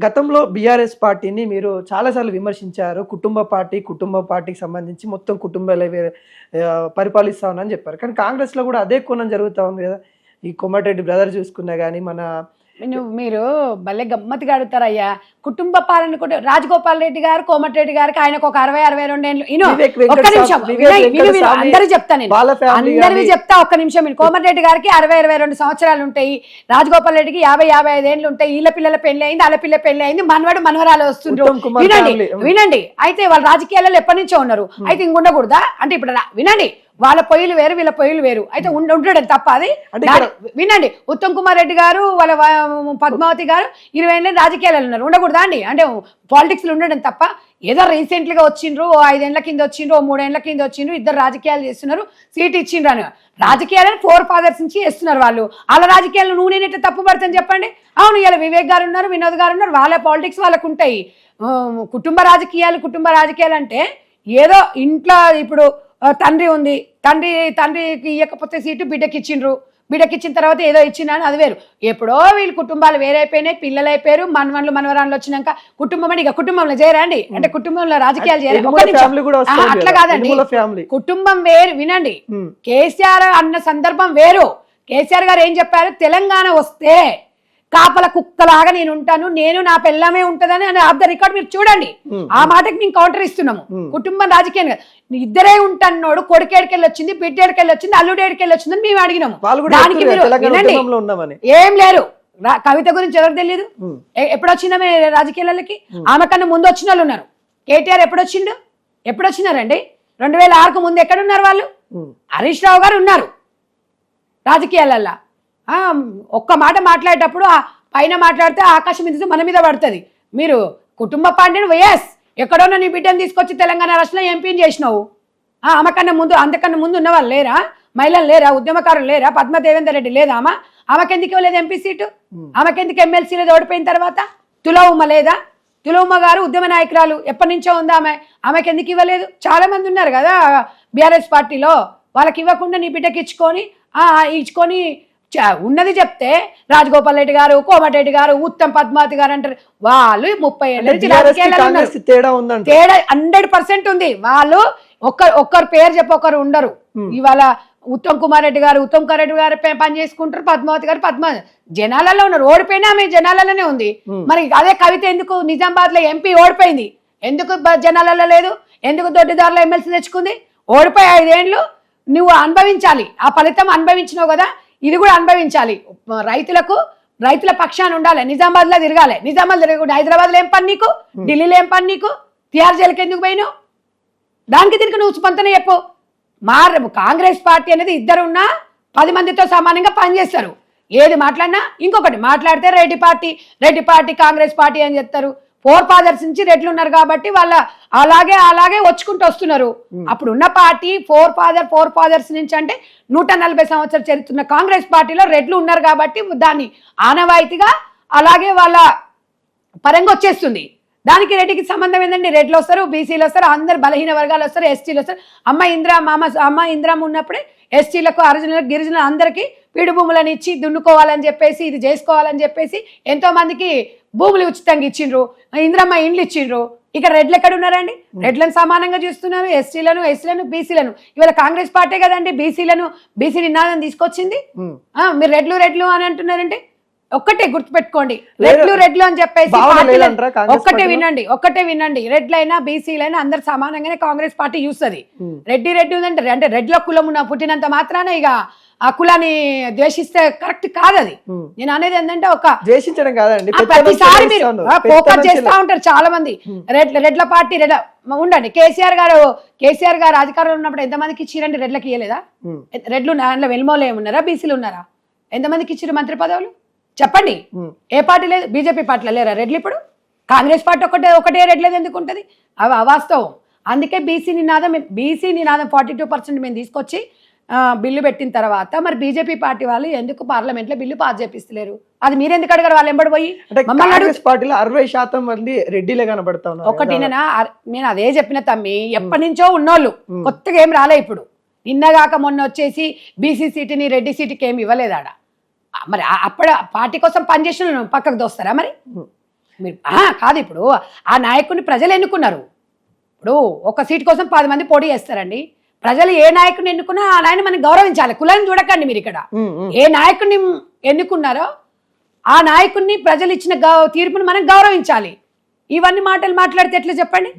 గతంలో బీఆర్ఎస్ పార్టీని మీరు చాలాసార్లు విమర్శించారు. కుటుంబ పార్టీకి సంబంధించి మొత్తం కుటుంబాలే పరిపాలిస్తా ఉన్నారని చెప్పారు. కానీ కాంగ్రెస్లో కూడా అదే కోణం జరుగుతూ ఉంది కదా. ఈ కోమటిరెడ్డి బ్రదర్ చూసుకున్నా కానీ మన మీరు భలే గమ్మతిగా అడుగుతారయ్యా. కుటుంబ పాలన కూడా రాజగోపాల్ రెడ్డి గారు, కోమటిరెడ్డి గారికి ఆయనకు ఒక 60-62 ఏళ్ళు. ఒక్క నిమిషం అందరూ చెప్తా, నేను అందరివి చెప్తా, ఒక్క నిమిషం. కోమటిరెడ్డి గారికి 60-62 సంవత్సరాలు ఉంటాయి, రాజగోపాల్ రెడ్డికి 50-55 ఏళ్ళు ఉంటాయి. వీళ్ళ పిల్లల పెళ్లి అయింది, వాళ్ళ పిల్ల పెళ్లి అయింది, మనవాడు మనవరాలు వస్తుండ్రు. వినండి అయితే వాళ్ళు రాజకీయాలలో ఎప్పటి నుంచో ఉన్నారు. అయితే ఇంక ఉండకూడదా అంటే ఇప్పుడు వినండి, వాళ్ళ పొయ్యిలు వేరు, వీళ్ళ పొయ్యిలు వేరు. అయితే ఉండడం తప్ప అది. వినండి, ఉత్తమ్ కుమార్ రెడ్డి గారు వాళ్ళ పద్మావతి గారు 20 ఏళ్ళ రాజకీయాలలో ఉన్నారు, ఉండకూడదా అండి? అంటే పాలిటిక్స్ లో ఉండడం తప్ప. ఏదో రీసెంట్ గా వచ్చిండ్రు, 5 ఏళ్ల కింద వచ్చిండ్రు, 3 ఏళ్ల కింద వచ్చిండ్రు, ఇద్దరు రాజకీయాలు చేస్తున్నారు, సీట్ ఇచ్చిండ్రు అని. రాజకీయాలను 4 ఫాదర్స్ నుంచి చేస్తున్నారు వాళ్ళు. వాళ్ళ రాజకీయాలను నువ్వు నేను ఎట్లా తప్పు పడతాను చెప్పండి? అవును, ఇలా వివేక్ గారు ఉన్నారు, వినోద్ గారు ఉన్నారు, వాళ్ళ పాలిటిక్స్ వాళ్ళకు ఉంటాయి. కుటుంబ రాజకీయాలు అంటే ఏదో ఇంట్లో ఇప్పుడు తండ్రి ఉంది, తండ్రికి ఇవ్వకపోతే సీటు బిడ్డకి ఇచ్చిన తర్వాత ఏదో ఇచ్చిందని అది వేరు. ఎప్పుడో వీళ్ళు కుటుంబాలు వేరైపోయినాయి, పిల్లలు అయిపోయారు, మనవరాళ్ళు వచ్చినాక కుటుంబం అని ఇక కుటుంబంలో చేరండి అంటే కుటుంబంలో రాజకీయాలు చేయాలి. అట్లా కాదండి, కుటుంబం వేరు. వినండి, కేసీఆర్ అన్న సందర్భం వేరు. కేసీఆర్ గారు ఏం చెప్పారు? తెలంగాణ వస్తే కాపల కుక్కలాగా నేను ఉంటాను, నేను నా పిల్లమే ఉంటదని అని ఆఫ్ ద రికార్డ్ మీరు చూడండి. ఆ మాటకి మేము కౌంటర్ ఇస్తున్నాము. కుటుంబం రాజకీయం ఇద్దరే ఉంటాన్నోడు కొడుకేడికెళ్ళి వచ్చింది, బిడ్డేడికెళ్ళి వచ్చింది, అల్లుడేడికెళ్ళి వచ్చిందని మేము అడిగినాము. దానికి మీరు వినండి, ఏం లేరు. కవిత గురించి ఎవరు తెలియదు? ఎప్పుడు వచ్చిందామే రాజకీయాలకి? ఆమె కన్నా ముందు వచ్చిన వాళ్ళు ఉన్నారు. కేటీఆర్ ఎప్పుడు వచ్చినారండి? 2006కు ముందు ఎక్కడున్నారు వాళ్ళు? హరీష్ రావు గారు ఉన్నారు రాజకీయాలల్లో. ఒక్క మాట మాట్లాడేటప్పుడు పైన మాట్లాడితే ఆకాశం మీద మన మీద పడుతుంది. మీరు కుటుంబ పార్టీని వైఎస్ ఎక్కడోన్నా నీ బిడ్డను తీసుకొచ్చి తెలంగాణ రాష్ట్రంలో ఎంపీని చేసినావు. ఆమెకన్నా ముందు, అంతకన్నా ముందు ఉన్న వాళ్ళు లేరా? మహిళలు లేరా? ఉద్యమకారులు లేరా? పద్మ దేవేందర్ రెడ్డి లేదా? ఆమెకెందుకు ఇవ్వలేదు ఎంపీ సీటు? ఆమెకెందుకు ఎమ్మెల్సీ లేదు ఓడిపోయిన తర్వాత? తులవుమ్మ లేదా? తులవుమ్మ గారు ఉద్యమ నాయకురాలు, ఎప్పటి నుంచో ఉందా ఆమెకెందుకు ఇవ్వలేదు? చాలా మంది ఉన్నారు కదా బీఆర్ఎస్ పార్టీలో. వాళ్ళకి ఇవ్వకుండా నీ బిడ్డకి ఇచ్చుకొని ఉన్నది చెప్తే రాజగోపాల్ రెడ్డి గారు, కోమటిరెడ్డి గారు, ఉత్తమ్ పద్మావతి గారు అంటారు. వాళ్ళు 30 ఏళ్ళ నుంచి తేడా 100% ఉంది. వాళ్ళు ఒక్కరు పేరు చెప్పి ఒకరు ఉండరు. ఇవాళ ఉత్తమ్ కుమార్ రెడ్డి గారు పని చేసుకుంటారు, పద్మావతి గారు జనాలలో ఉన్నారు. ఓడిపోయినా ఆమె జనాలలోనే ఉంది. మరి అదే కవిత ఎందుకు నిజామాబాద్ లో ఎంపీ ఓడిపోయింది? ఎందుకు జనాలలో లేదు? ఎందుకు దొడ్డిదారులో ఎమ్మెల్సీ తెచ్చుకుంది? ఓడిపోయి 5 ఏళ్ళు నువ్వు అనుభవించాలి. ఆ ఫలితం అనుభవించినావు కదా, ఇది కూడా అనుభవించాలి. రైతుల పక్షాన ఉండాలి. నిజామాబాద్ లో తిరగాలి. నిజామాబాద్ తిరగకుండా హైదరాబాద్ లో ఏం పని నీకు? ఢిల్లీలో ఏం పని నీకు? తిహార్ జైలుకి ఎందుకు పోయినావు? దానికి తిరిగి నువ్వు స్పందన చెప్పు. కాంగ్రెస్ పార్టీ అనేది ఇద్దరున్నా 10 మందితో సమానంగా పనిచేస్తారు. ఏది మాట్లాడినా ఇంకొకటి మాట్లాడితే రెడ్డి పార్టీ కాంగ్రెస్ పార్టీ అని చెప్తారు. 4 ఫాదర్స్ నుంచి రెడ్లు ఉన్నారు కాబట్టి వాళ్ళ అలాగే వచ్చుకుంటూ వస్తున్నారు. అప్పుడున్న పార్టీ 4 ఫాదర్స్ నుంచి అంటే 140 సంవత్సరాలు చరిత్ర కాంగ్రెస్ పార్టీలో రెడ్లు ఉన్నారు కాబట్టి దాన్ని ఆనవాయితీగా అలాగే వాళ్ళ పరంగా వచ్చేస్తుంది. దానికి రెడ్డికి సంబంధం ఏంటండి? రెడ్లు వస్తారు, బీసీలు వస్తారు, అందరు బలహీన వర్గాలు వస్తారు, ఎస్టీలు వస్తారు. అమ్మ ఇందిరమ్మ ఉన్నప్పుడే ఎస్టీలకు, అర్జునులకు, గిరిజనులు అందరికీ పీడు భూములను ఇచ్చి దున్నుకోవాలని చెప్పేసి, ఇది చేసుకోవాలని చెప్పేసి ఎంతో మందికి భూములు ఉచితంగా ఇచ్చిండ్రు, ఇందిరమ్మ ఇండ్లు ఇచ్చిండ్రు. ఇక్కడ రెడ్లు ఎక్కడ ఉన్నారండి? రెడ్లను సమానంగా చూస్తున్నారు, ఎస్సీలను, బీసీలను. ఇవాళ కాంగ్రెస్ పార్టీ కదండి బీసీ నినాదం తీసుకొచ్చింది. మీరు రెడ్లు అని అంటున్నారంటే ఒక్కటే గుర్తుపెట్టుకోండి, రెడ్లు అని చెప్పేసి ఒక్కటే వినండి. రెడ్లైనా బీసీలైనా అందరు సమానంగానే కాంగ్రెస్ పార్టీ చూస్తుంది. రెడ్డి ఉందంటే అంటే రెడ్ల కులం పుట్టినంత మాత్రాన ఇక ఆ కులాన్ని ద్వేషిస్తే కరెక్ట్ కాదు. అది నేను అనేది ఏంటంటే ఒక ద్వేషించడం కాదండి, ప్రతిసారి మీరు ఫోకస్ చేస్తా ఉంటారు చాలా మంది. రెడ్ల పార్టీ ఉండండి. కేసీఆర్ గారు అధికారంలో ఉన్నప్పుడు ఎంతమందికి ఇచ్చిరండి? రెడ్లకి ఇవ్వలేదా? రెడ్లు దాంట్లో వెల్మోలో ఏమున్నారా? బీసీలు ఉన్నారా? ఎంతమందికి ఇచ్చారు మంత్రి పదవులు చెప్పండి? ఏ పార్టీ లేదు. బీజేపీ పార్టీలో లేరా రెడ్లు? ఇప్పుడు కాంగ్రెస్ పార్టీ ఒకటే రెడ్లేదు ఎందుకు ఉంటుంది? అవి అవాస్తవం. అందుకే బీసీ నినాదం 42% మేము తీసుకొచ్చి బిల్లు పెట్టిన తర్వాత మరి బీజేపీ పార్టీ వాళ్ళు ఎందుకు పార్లమెంట్ లో బిల్లు పాస్ చేపిస్తలేరు? అది మీరెందుకు అడగారు? వాళ్ళు ఎంబడి పోయి 60% మంది రెడ్డిలే కనబడతా ఉన్నారు. ఒకటి నేను అదే చెప్పిన తమ్మి, ఎప్పటి నుంచో ఉన్నోళ్ళు, కొత్తగా ఏం రాలే. ఇప్పుడు నిన్నగాక మొన్న వచ్చేసి బీసీ సీటుని రెడ్డి సీటుకి ఏమి ఇవ్వలేదాడ. మరి అప్పుడు పార్టీ కోసం పనిచేసిన పక్కకు దోస్తారా? మరి మీరు కాదు, ఇప్పుడు ఆ నాయకుడిని ప్రజలు ఎన్నుకున్నారు. ఇప్పుడు ఒక సీట్ కోసం 10 మంది పోటీ చేస్తారండి. ప్రజలు ఏ నాయకుడిని ఎన్నుకున్నా ఆ నాయకుని మనం గౌరవించాలి. కులాన్ని చూడకండి మీరు ఇక్కడ. ఏ నాయకుడిని ఎన్నుకున్నారో ఆ నాయకుడిని ప్రజలు ఇచ్చిన తీర్పుని మనం గౌరవించాలి. ఇవన్నీ మాటలు మాట్లాడితే ఎట్లా చెప్పండి?